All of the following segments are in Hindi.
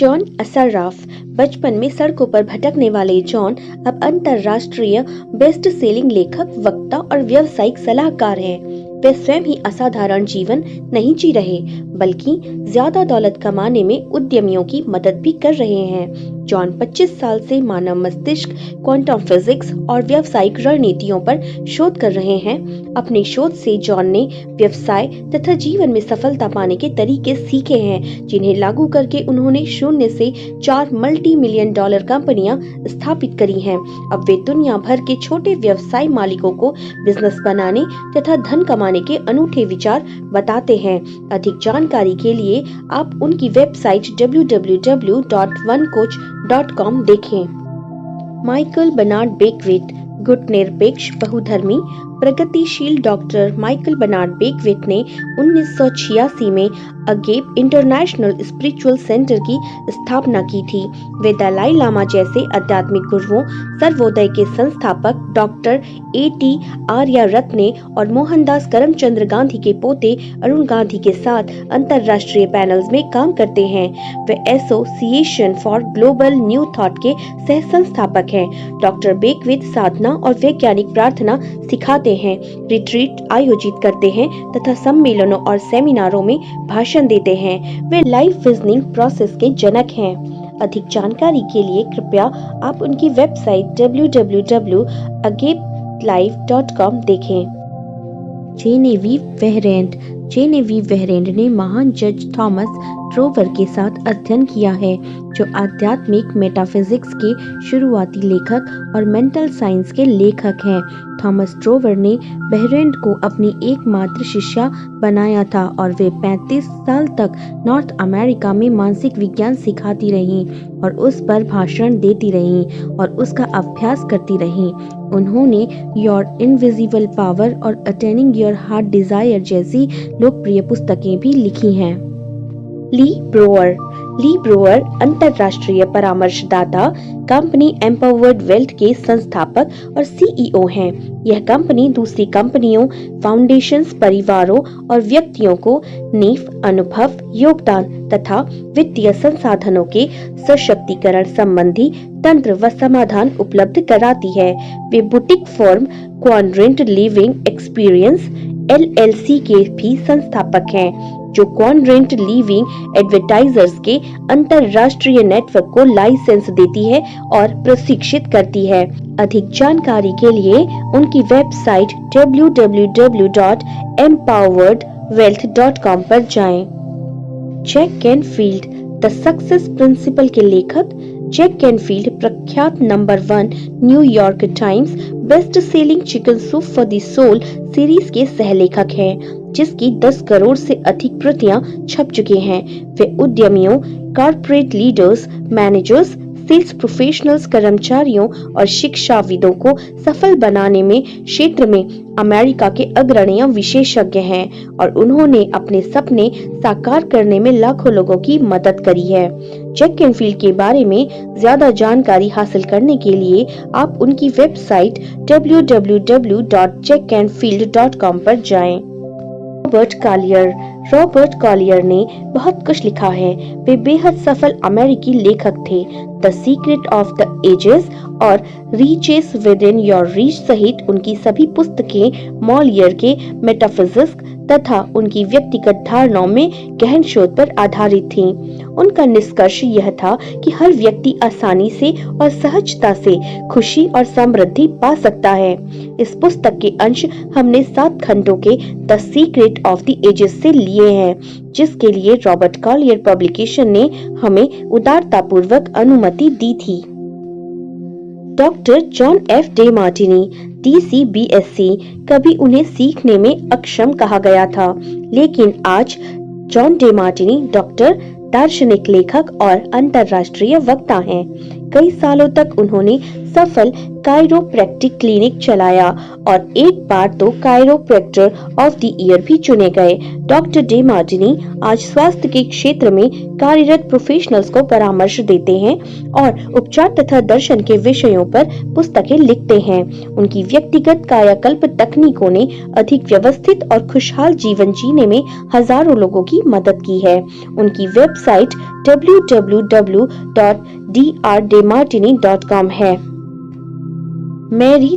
John Assaraf. बचपन में सड़कों पर भटकने वाले जॉन अब अंतर्राष्ट्रीय बेस्ट सेलिंग लेखक, वक्ता और व्यावसायिक सलाहकार हैं। वे स्वयं ही असाधारण जीवन नहीं जी रहे, बल्कि ज्यादा दौलत कमाने में उद्यमियों की मदद भी कर रहे हैं। जॉन 25 साल से मानव मस्तिष्क, क्वांटम फिजिक्स और व्यावसायिक रणनीतियों पर शोध कर रहे हैं। अपने शोध से जॉन ने व्यवसाय तथा जीवन में सफलता पाने के तरीके सीखे हैं, जिन्हें लागू करके उन्होंने शून्य से 4 मल्टी-मिलियन डॉलर कंपनियां स्थापित करी हैं। अब वे दुनिया भर के छोटे व्यवसाय मालिकों को बिजनेस बनाने तथा धन कमाने के अनूठे विचार बताते हैं। अधिक जानकारी के लिए आप उनकी वेबसाइट www.onecoach.com देखें। Michael Bernard बेकविट। गुटनिरपेक्ष, बहुधर्मी, प्रगतिशील डॉक्टर माइकल बर्नार्ड बेकविट ने 1986 में अगेप इंटरनेशनल स्पिरिचुअल सेंटर की स्थापना की थी। वे दलाई लामा जैसे आध्यात्मिक गुरुओं, सर्वोदय के संस्थापक डॉक्टर A.T. आर्या रत्ने और मोहनदास करमचंद गांधी के पोते अरुण गांधी के साथ अंतर्राष्ट्रीय पैनल्स में काम करते हैं। वे association for global new thought के सह संस्थापक हैं। डॉक्टर बेकविट साधना और वैज्ञानिक प्रार्थना सिखाते हैं, रिट्रीट आयोजित करते हैं तथा सम्मेलनों और सेमिनारों में भाषण देते हैं। वे लाइफ विजनिंग प्रोसेस के जनक हैं। अधिक जानकारी के लिए कृपया आप उनकी वेबसाइट www.agapelife.com देखें। जेनेविव वेहरेंट ने महान जज थॉमस ट्रोवर के साथ अध्ययन किया है, जो आध्यात्मिक मेटाफिजिक्स के शुरुआती लेखक और मेंटल साइंस के लेखक हैं। थॉमस ट्रोवर ने वेहरेंट को अपनी एकमात्र शिष्या बनाया था और वे 35 साल तक नॉर्थ अमेरिका में मानसिक विज्ञान सिखाती रहीं और उस पर भाषण देती रहीं और उसका अभ्यास करती रहीं। उन्होंने योर इनविजिबल पावर और अटेनिंग योर हार्ट डिजायर जैसी लोकप्रिय पुस्तकें भी लिखी हैं। ली ब्रोअर अंतर्राष्ट्रीय परामर्शदाता, कंपनी एम्पावर्ड वेल्थ के संस्थापक और CEO हैं। यह कंपनी दूसरी कंपनियों, फाउंडेशंस, परिवारों और व्यक्तियों को नींव, अनुभव, योगदान तथा वित्तीय संसाधनों के सशक्तिकरण संबंधी तंत्र व समाधान उपलब्ध कराती है। वे boutique firm quadrant living experience LLC के भी संस्थापक हैं, जो क्वाड्रेंट लिविंग एडवर्टाइजर्स के अंतरराष्ट्रीय नेटवर्क को लाइसेंस देती है और प्रशिक्षित करती है। अधिक जानकारी के लिए उनकी वेबसाइट www.empoweredwealth.com पर जाएं। Jack Canfield. The success principle के लेखक जैक कैनफील्ड प्रख्यात number 1 New York Times best selling chicken soup for the soul series के सहलेखक हैं, जिसकी 10 करोड़ से अधिक प्रतियां छप चुकी हैं। वे उद्यमियों, corporate leaders, managers, sales professionals, कर्मचारियों और शिक्षाविदों को सफल बनाने में क्षेत्र में अमेरिका के अग्रणी विशेषज्ञ हैं और उन्होंने अपने सपने साकार करने में लाखों लोगों की मदद करी है। जैक कैनफील्ड के बारे में ज्यादा जानकारी हासिल करने के लिए आप उनकी वेबसाइट www.jackcanfield.com पर जाएं। रॉबर्ट कॉलियर ने बहुत कुछ लिखा है। वे बेहद सफल अमेरिकी लेखक थे। The secret of the ages और riches within your reach सहित उनकी सभी पुस्तकें मॉलियर के मेटाफिजिक्स तथा उनकी व्यक्तिगत धारणाओं में गहन शोध पर आधारित थीं। उनका निष्कर्ष यह था कि हर व्यक्ति आसानी से और सहजता से खुशी और समृद्धि पा सकता है। इस पुस्तक के अंश हमने 7 खंडों के the secret of the ages से लिए हैं, जिसके लिए रॉबर्ट कॉलियर पब्लिकेशन ने हमें उदारतापूर्वक अनुमति दी थी। Doctor John F. डेमार्टिनी, DC BSc। कभी उन्हें सीखने में अक्षम कहा गया था, लेकिन आज जॉन डेमार्टिनी डॉक्टर, दार्शनिक, लेखक और अंतर्राष्ट्रीय वक्ता हैं। कई सालों तक उन्होंने सफल कायरोप्रैक्टिक क्लिनिक चलाया और एक बार तो कायरोप्रैक्टर ऑफ द ईयर भी चुने गए। डॉक्टर डेमार्टिनी आज स्वास्थ्य के क्षेत्र में कार्यरत प्रोफेशनल्स को परामर्श देते हैं और उपचार तथा दर्शन के विषयों पर पुस्तकें लिखते हैं। उनकी व्यक्तिगत कायाकल्प तकनीकों ने अधिक व्यवस्थित और खुशहाल जीवन जीने में हजारों लोगों की मदद की है। उनकी वेबसाइट www.drdemartini.com है। मैरी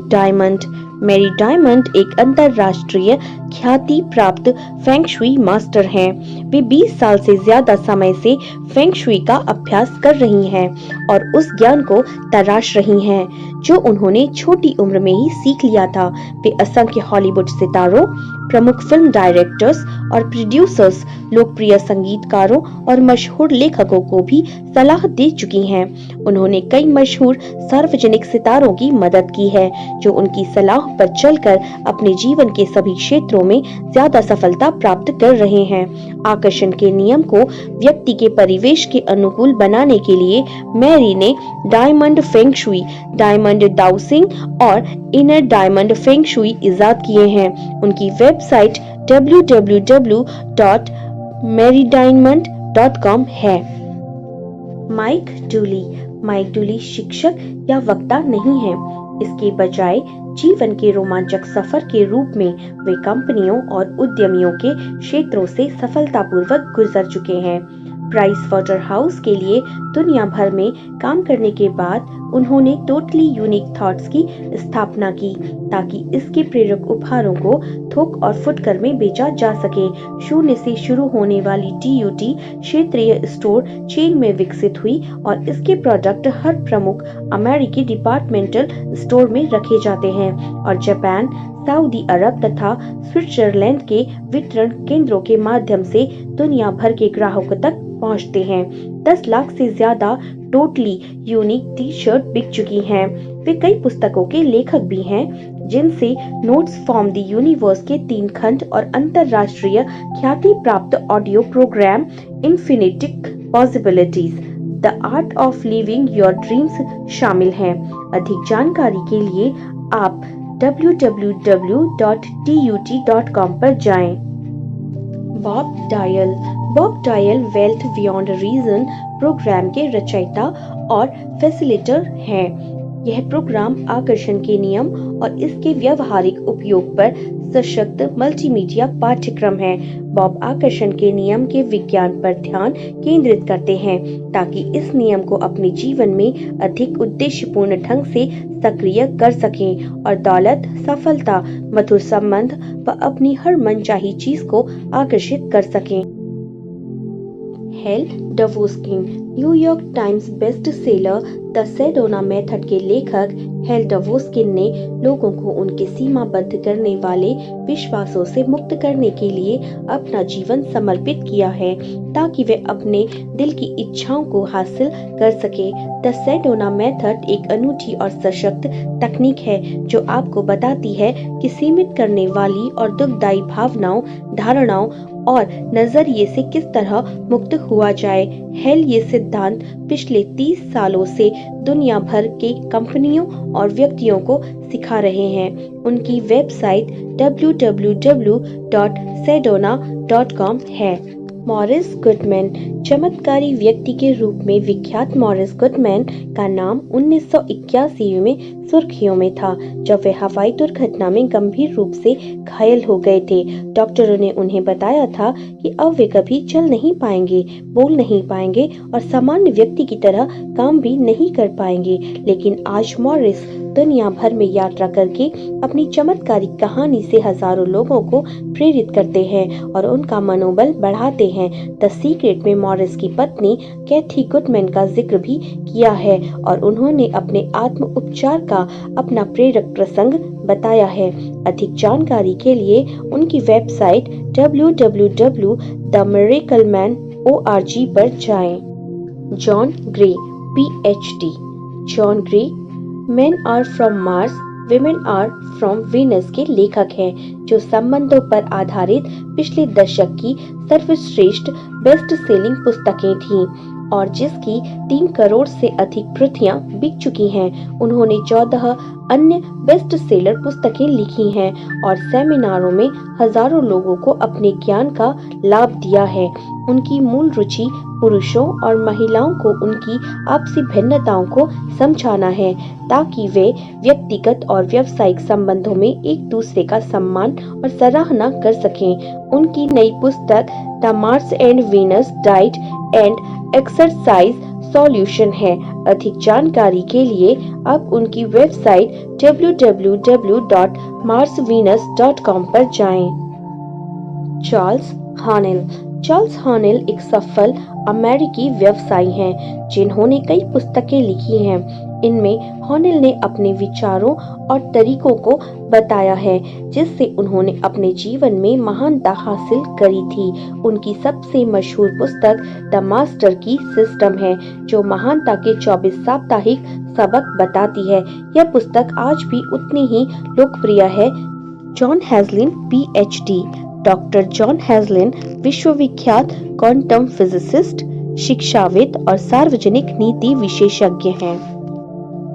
डायमंड एक अंतरराष्ट्रीय ख्याति प्राप्त फेंग शुई मास्टर हैं। वे 20 साल से ज्यादा समय से फेंग शुई का अभ्यास कर रही हैं और उस ज्ञान को तराश रही हैं जो उन्होंने छोटी उम्र में ही सीख लिया था। वे असंख्य हॉलीवुड सितारों, प्रमुख फिल्म डायरेक्टर्स और प्रोड्यूसर्स, लोकप्रिय संगीतकारों और मशहूर लेखकों को भी सलाह दे चुकी हैं। उन्होंने कई मशहूर सार्वजनिक सितारों की मदद की है जो उनकी सलाह पर चलकर अपने जीवन के सभी क्षेत्रों में ज्यादा सफलता प्राप्त कर रहे हैं। आकर्षण के नियम को व्यक्ति के परिवेश के अनुकूल बनाने के लिए मैरी ने डायमंड फेंग शुई, डायमंड डाउसिंग और इनर डायमंड फेंग शुई इजाद किए हैं। उनकी वेबसाइट www.marydiamond.com है। माइक डूली शिक्षक या वक्ता नहीं है। इसके बजाय जीवन के रोमांचक सफर के रूप में वे कंपनियों और उद्यमियों के क्षेत्रों से सफलतापूर्वक गुजर चुके हैं। प्राइस वाटरहाउस के लिए दुनिया भर में काम करने के बाद उन्होंने टोटली यूनिक थॉट्स की स्थापना की ताकि इसके प्रेरक उपहारों को थोक और फुटकर में बेचा जा सके। शून्य से शुरू होने वाली TUT क्षेत्रीय स्टोर चेन में विकसित हुई और इसके प्रोडक्ट हर प्रमुख अमेरिकी डिपार्टमेंटल स्टोर में रखे जाते हैं और जापान, सऊदी अरब तथा स्विट्जरलैंड के वितरण केंद्रों के माध्यम से दुनिया भर के ग्राहकों तक पहुंचते हैं। 10 लाख से ज्यादा टोटली यूनिक टी-शर्ट बिक चुकी हैं। वे कई पुस्तकों के लेखक भी हैं जिनसे नोट्स फ्रॉम द यूनिवर्स के 3 खंड और अंतरराष्ट्रीय ख्याति प्राप्त audio program infinite possibilities, the art of living your dreams शामिल हैं। अधिक जानकारी के लिए आप www.tut.com पर जाएं। Bob Doyle wealth beyond reason program के रचयिता और फैसिलिटेटर हैं। यह प्रोग्राम आकर्षण के नियम और इसके व्यवहारिक उपयोग पर सशक्त मल्टीमीडिया पाठ्यक्रम है। बॉब आकर्षण के नियम के विज्ञान पर ध्यान केंद्रित करते हैं ताकि इस नियम को अपने जीवन में अधिक उद्देश्यपूर्ण ढंग से सक्रिय कर सकें और दौलत, सफलता, मधुर संबंध व अपनी हर मनचाही चीज को आकर्षित कर सकें। Hal Dworskin, New York Times best seller the Sedona Method के लेखक हेल डवोस्किन ने लोगों को उनके सीमाबद्ध करने वाले विश्वासों से मुक्त करने के लिए अपना जीवन समर्पित किया है ताकि वे अपने दिल की इच्छाओं को हासिल कर सके। द सेडोना मेथड एक अनूठी और सशक्त तकनीक है जो आपको बताती है कि सीमित करने वाली और दुखदायी भावनाओं, धारणाओं और नजरिए से किस तरह मुक्त हुआ जाए। हेल ये सिद्धांत पिछले 30 सालों से दुनिया भर के कंपनियों और व्यक्तियों को सिखा रहे हैं। उनकी वेबसाइट www.sedona.com है। मॉरिस गुडमैन, चमत्कारी व्यक्ति के रूप में विख्यात मॉरिस गुडमैन का नाम 1981 में सुर्खियों में था जब वे हवाई दुर्घटना में गंभीर रूप से घायल हो गए थे। डॉक्टरों ने उन्हें बताया था कि अब वे कभी चल नहीं पाएंगे, बोल नहीं पाएंगे और सामान्य व्यक्ति की तरह काम भी नहीं कर पाएंगे। लेकिन आज मॉरिस दुनिया भर में यात्रा करके अपनी चमत्कारिक कहानी से हजारों लोगों को प्रेरित करते हैं और उनका मनोबल बढ़ाते हैं। द सीक्रेट में मॉरिस की पत्नी कैथी गुडमैन का जिक्र भी किया है और उन्होंने अपने आत्म उपचार का अपना प्रेरक प्रसंग बताया है। अधिक जानकारी के लिए उनकी वेबसाइट www.themiracleman.org पर जाएं। John grey, PhD। John grey Men are from Mars, Women are from Venus के लेखक हैं जो संबंधों पर आधारित पिछले दशक की सर्वश्रेष्ठ बेस्ट सेलिंग पुस्तकें थीं। और जिसकी 3 करोड़ से अधिक प्रतियां बिक चुकी हैं। उन्होंने 14 अन्य बेस्ट सेलर पुस्तकें लिखी हैं और सेमिनारों में हजारों लोगों को अपने ज्ञान का लाभ दिया है। उनकी मूल रुचि पुरुषों और महिलाओं को उनकी आपसी भिन्नताओं को समझाना है ताकि वे व्यक्तिगत और व्यावसायिक संबंधों में एक दूसरे का सम्मान और सराहना कर सकें। उनकी नई पुस्तक the Mars and Venus diet and exercise solution है। अधिक जानकारी के लिए आप उनकी वेबसाइट www.marsvenus.com पर जाएं। चार्ल्स हॉनेल एक सफल अमेरिकी व्यवसायी हैं जिन्होंने कई पुस्तकें लिखी हैं। इनमें हॉनेल ने अपने विचारों और तरीकों को बताया है जिससे उन्होंने अपने जीवन में महानता हासिल करी थी। उनकी सबसे मशहूर पुस्तक द मास्टर की सिस्टम है जो महानता के 24 साप्ताहिक सबक बताती है। यह पुस्तक आज भी उतनी ही लोकप्रिय है। जॉन हेज़लिन PhD डॉक्टर जॉन हेज़लिन विश्वविख्यात क्वांटम फिजिसिस्ट, शिक्षाविद और सार्वजनिक नीति विशेषज्ञ हैं।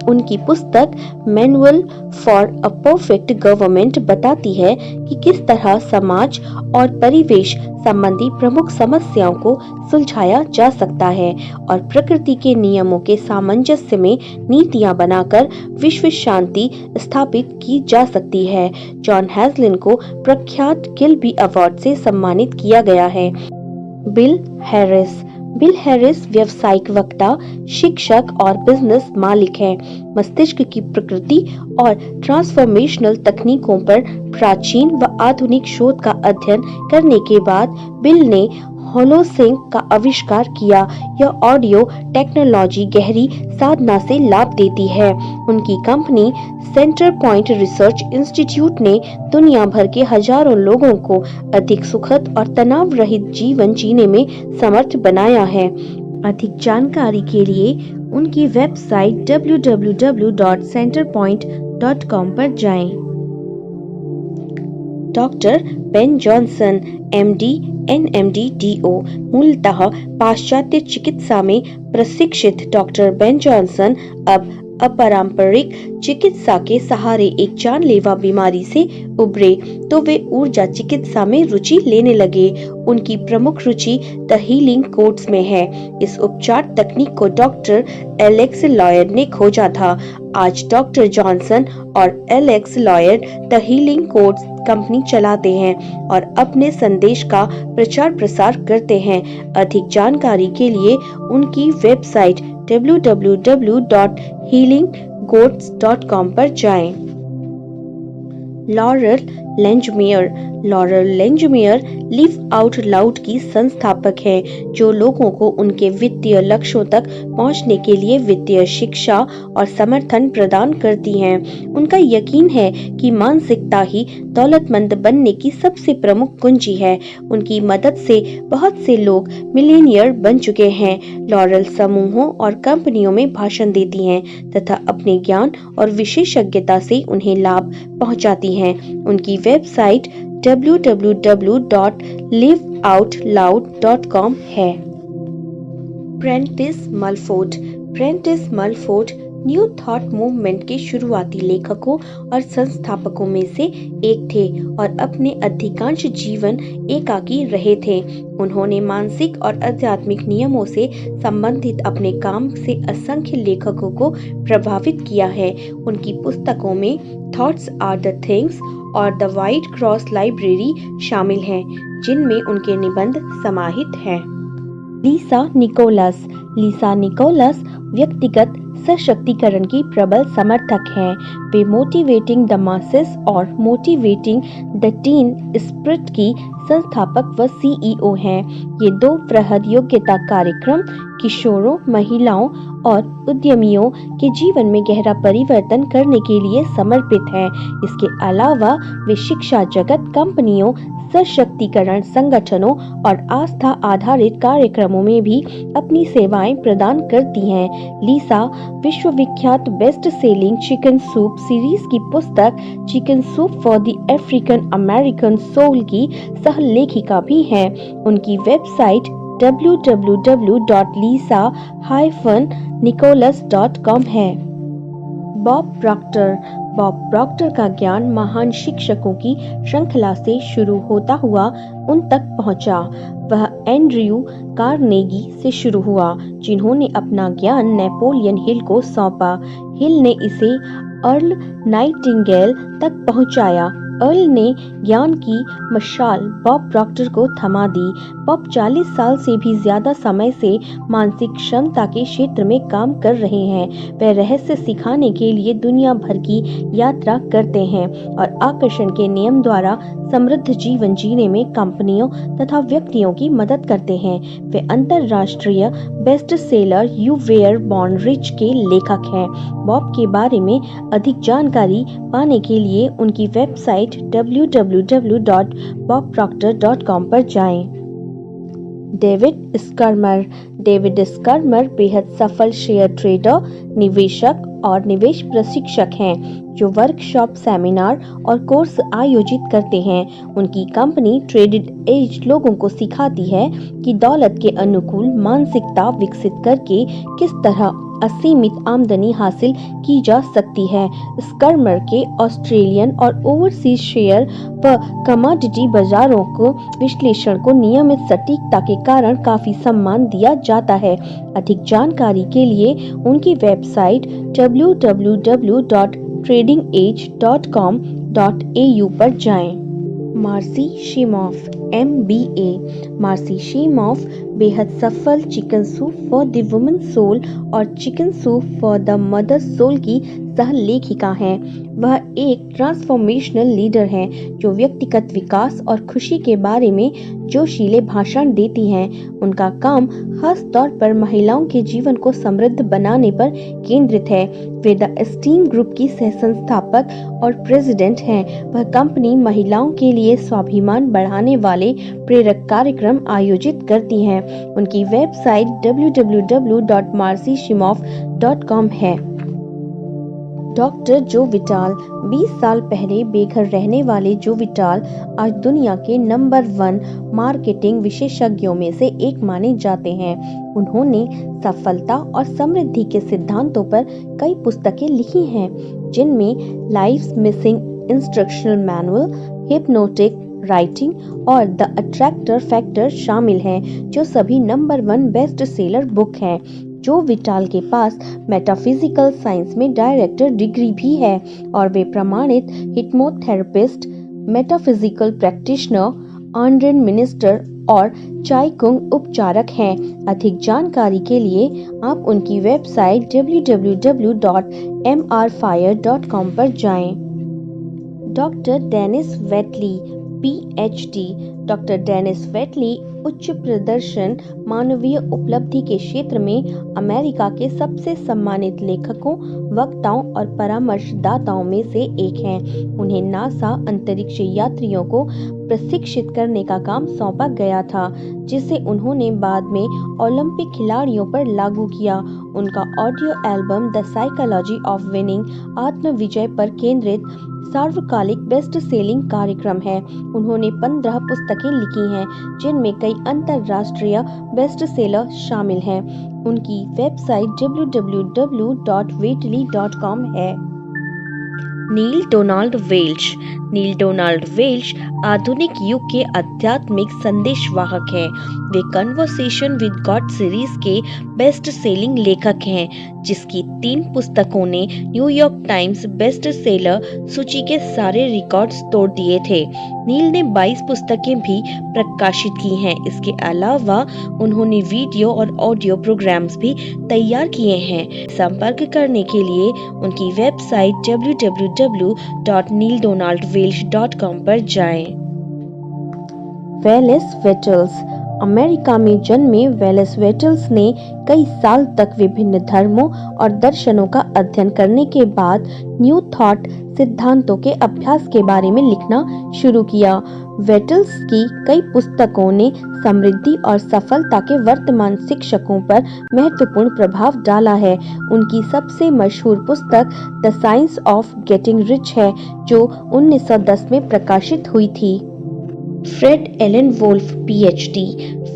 उनकी पुस्तक manual for a perfect government बताती है कि किस तरह समाज और परिवेश संबंधी प्रमुख समस्याओं को सुलझाया जा सकता है और प्रकृति के नियमों के सामंजस्य में नीतियां बनाकर विश्व शांति स्थापित की जा सकती है। जॉन हेज़लिन को प्रख्यात किल्बी अवार्ड से सम्मानित किया गया है। बिल हैरिस व्यावसायिक वक्ता, शिक्षक और बिजनेस मालिक हैं। मस्तिष्क की प्रकृति और ट्रांसफॉर्मेशनल तकनीकों पर प्राचीन व आधुनिक शोध का अध्ययन करने के बाद बिल ने होलोसिंक का आविष्कार किया। यह ऑडियो टेक्नोलॉजी गहरी साधना से लाभ देती है। उनकी company centre point research institute ने दुनिया भर के हजारों लोगों को अधिक सुखद और तनाव रहित जीवन जीने में समर्थ बनाया है। अधिक जानकारी के लिए उनकी वेबसाइट www.centerpoint.com पर जाएं। Doctor Ben Jonson MD NMD DO मूलतः पाश्चात्य चिकित्सा में प्रशिक्षित डॉक्टर बेन जॉनसन अब अपारंपरिक चिकित्सा के सहारे एक जानलेवा बीमारी से उबरे तो वे ऊर्जा चिकित्सा में रुचि लेने लगे। उनकी प्रमुख रुचि द हीलिंग कोर्स में है। इस उपचार तकनीक को डॉक्टर एलेक्स लॉयड ने खोजा था। आज डॉक्टर जॉनसन और Alex Lloyd the healing course company चलाते हैं और अपने संदेश का प्रचार प्रसार करते हैं। अधिक जानकारी के लिए उनकी वेबसाइट www.healinggoats.com पर जाएं। लॉरेल लेंजमेयर लिव आउट लाउड की संस्थापक है जो लोगों को उनके वित्तीय लक्ष्यों तक पहुंचने के लिए वित्तीय शिक्षा और समर्थन प्रदान करती हैं। उनका यकीन है कि मानसिकता ही दौलतमंद बनने की सबसे प्रमुख कुंजी है। उनकी मदद से बहुत से लोग मिलियनियर बन चुके हैं। लॉरेल समूहों और कंपनियों में भाषण देती हैं तथा अपने ज्ञान और विशेषज्ञता से उन्हें लाभ पहुंचाती हैं। उनकी वेबसाइट www.liveoutloud.com है। Prentiss Mulford new thought movement के शुरुआती लेखकों और संस्थापकों में से एक थे और अपने अधिकांश जीवन एकाकी रहे थे। उन्होंने मानसिक और आध्यात्मिक नियमों से संबंधित अपने काम से असंख्य लेखकों को प्रभावित किया है। उनकी पुस्तकों में थॉट्स आर द थिंग्स और द व्हाइट क्रॉस लाइब्रेरी शामिल हैं, जिनमें उनके निबंध समाहित हैं। लीसा निकोलस व्यक्तिगत सशक्तिकरण की प्रबल समर्थक हैं। वे मोटिवेटिंग द मासेस और मोटिवेटिंग द टीन स्पिरिट की संस्थापक व CEO हैं। ये 2 वृहद योग्यता कार्यक्रम किशोरों, महिलाओं और उद्यमियों के जीवन में गहरा परिवर्तन करने के लिए समर्पित हैं। इसके अलावा वे शिक्षा जगत, कंपनियों, सशक्तिकरण संगठनों और आस्था आधारित कार्यक्रमों में भी अपनी सेवाएं प्रदान करती हैं। लीसा विश्वविख्यात best selling chicken soup series की पुस्तक chicken soup for the African American soul की सह लेखिका भी हैं। उनकी वेबसाइट www.lisa-nicholas.com है। बॉब प्रॉक्टर का ज्ञान महान शिक्षकों की श्रृंखला से शुरू होता हुआ उन तक पहुंचा। वह एंड्रयू कार्नेगी से शुरू हुआ, जिन्होंने अपना ज्ञान नेपोलियन हिल को सौंपा। हिल ने इसे अर्ल नाइटिंगेल तक पहुंचाया। अर्ल ने ज्ञान की मशाल बॉब प्रॉक्टर को थमा दी। बॉब 40 साल से भी ज्यादा समय से मानसिक क्षमता के क्षेत्र में काम कर रहे हैं। वे रहस्य सिखाने के लिए दुनिया भर की यात्रा करते हैं और आकर्षण के नियम द्वारा समृद्ध जीवन जीने में कंपनियों तथा व्यक्तियों की मदद करते हैं। वे अंतरराष्ट्रीय best seller you were born rich के लेखक हैं। बॉब के बारे में अधिक जानकारी पाने के लिए उनकी वेबसाइट www.bobproctor.com पर जाएं। डेविड स्कर्मर बेहद सफल शेयर ट्रेडर, निवेशक और निवेश प्रशिक्षक हैं, जो वर्कशॉप, सेमिनार और कोर्स आयोजित करते हैं। उनकी कंपनी ट्रेडेड एज लोगों को सिखाती है कि दौलत के अनुकूल मानसिकता विकसित करके किस तरह असीमित आमदनी हासिल की जा सकती है। स्कर्मर के ऑस्ट्रेलियन और ओवरसीज शेयर व कमोडिटी बाजारों को विश्लेषण को नियमित सटीकता के कारण काफी सम्मान दिया जाता है। अधिक जानकारी के लिए उनकी वेबसाइट www.tradingage.com.au पर जाएं। Marci Shimoff MBA। Marci Shimoff बेहद सफल chicken soup for the woman soul और chicken soup for the mother soul की सह लेखिका हैं। वह एक ट्रांसफॉर्मेशनल लीडर हैं, जो व्यक्तिगत विकास और खुशी के बारे में जोशीले भाषण देती हैं। उनका काम खास तौर पर महिलाओं के जीवन को समृद्ध बनाने पर केंद्रित है। वे द एस्टीम ग्रुप की सह-संस्थापक और प्रेसिडेंट हैं। वह कंपनी महिलाओं के लिए स्वाभिमान बढ़ाने वाले प्रेरक कार्यक्रम आयोजित करती हैं। उनकी वेबसाइट www.marcyshimoff.com है। डॉक्टर जो विटाल। 20 साल पहले बेघर रहने वाले जो विटाल आज दुनिया के नंबर 1 मार्केटिंग विशेषज्ञों में से एक माने जाते हैं। उन्होंने सफलता और समृद्धि के सिद्धांतों पर कई पुस्तकें लिखी हैं, जिनमें life's missing instructional manual, hypnotic writing और द अट्रैक्टर फैक्टर शामिल हैं, जो सभी नंबर 1 बेस्ट सेलर बुक हैं। जो विटाल के पास मेटाफिजिकल साइंस में डायरेक्टर डिग्री भी है और वे प्रमाणित hypnotherapist, metaphysical practitioner, ordained minister और चाई कुंग उपचारक हैं। अधिक जानकारी के लिए आप उनकी वेबसाइट www.mrfire.com पर जाएं। Doctor Denis Waitley PhD। Doctor Denis Waitley उच्च प्रदर्शन मानवीय उपलब्धि के क्षेत्र में अमेरिका के सबसे सम्मानित लेखकों, वक्ताओं और परामर्शदाताओं में से एक हैं। उन्हें नासा अंतरिक्ष यात्रियों को प्रशिक्षित करने का काम सौंपा गया था, जिसे उन्होंने बाद में ओलंपिक खिलाड़ियों पर लागू किया। उनका audio album the psychology of winning आत्मविजय पर केंद्रित सार्वकालिक बेस्ट सेलिंग कार्यक्रम है। उन्होंने 15 पुस्तकें लिखी हैं, जिनमें कई अंतरराष्ट्रीय बेस्ट सेलर शामिल हैं। उनकी वेबसाइट www.waitley.com है। नील डोनाल्ड वेल्च आधुनिक युग के आध्यात्मिक संदेशवाहक हैं। वे कन्वर्सेशन विद गॉड सीरीज के बेस्ट सेलिंग लेखक हैं, जिसकी 3 पुस्तकों ने न्यूयॉर्क टाइम्स बेस्ट सेलर सूची के सारे रिकॉर्ड्स तोड़ दिए थे। नील ने 22 पुस्तकें भी प्रकाशित की हैं। इसके अलावा उन्होंने वीडियो और ऑडियो प्रोग्राम्स भी तैयार किए हैं। संपर्क करने के लिए उनकी वेबसाइट www.neildonaldwelch.com पर जाएं। वेलेस वेटल्स। अमेरिका में जन्मे वेलेस वेटल्स ने कई साल तक विभिन्न धर्मों और दर्शनों का अध्ययन करने के बाद न्यू थॉट सिद्धांतों के अभ्यास के बारे में लिखना शुरू किया। वेटल्स की कई पुस्तकों ने समृद्धि और सफलता के वर्तमान शिक्षकों पर महत्वपूर्ण प्रभाव डाला है। उनकी सबसे मशहूर पुस्तक the science of getting rich है, जो 1910 में प्रकाशित हुई थी। Fred Alan Wolf PhD.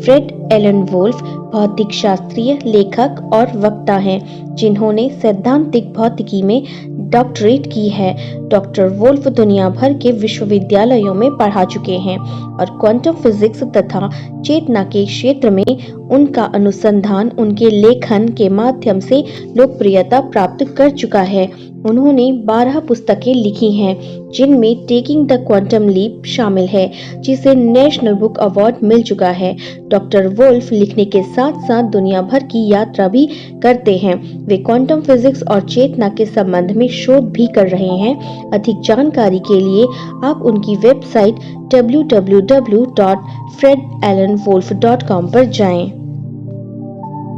Fred Alan Wolf भौतिक शास्त्रीय लेखक और वक्ता हैं जिन्होंने सैद्धांतिक भौतिकी में डॉक्टरेट की है। डॉक्टर वोल्फ दुनिया भर के विश्वविद्यालयों में पढ़ा चुके हैं और क्वांटम फिजिक्स तथा चेतना के क्षेत्र में उनका अनुसंधान उनके लेखन के माध्यम से लोकप्रियता प्राप्त कर चुका है। उन्होंने 12 पुस्तकें लिखी हैं जिनमें टेकिंग द क्वांटम लीप शामिल है जिसे नेशनल बुक अवार्ड मिल चुका है। डॉक्टर वोल्फ लिखने के साथ साथ दुनिया भर की यात्रा भी करते हैं। वे क्वांटम फिजिक्स और चेतना के संबंध में शोध भी कर रहे हैं। अधिक जानकारी के लिए आप उनकी वेबसाइट www.fredalanwolf.com पर जाएं।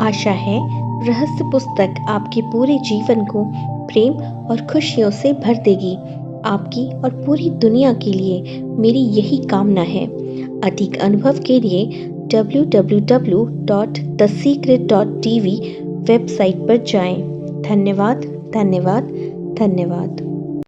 आशा है रहस्य पुस्तक आपके पूरे जीवन को प्रेम और खुशियों से भर देगी। आपकी और पूरी दुनिया के लिए मेरी यही कामना है। अधिक अनुभव के लिए www.thesecret.tv वेबसाइट पर जाएं। धन्यवाद, धन्यवाद, धन्यवाद।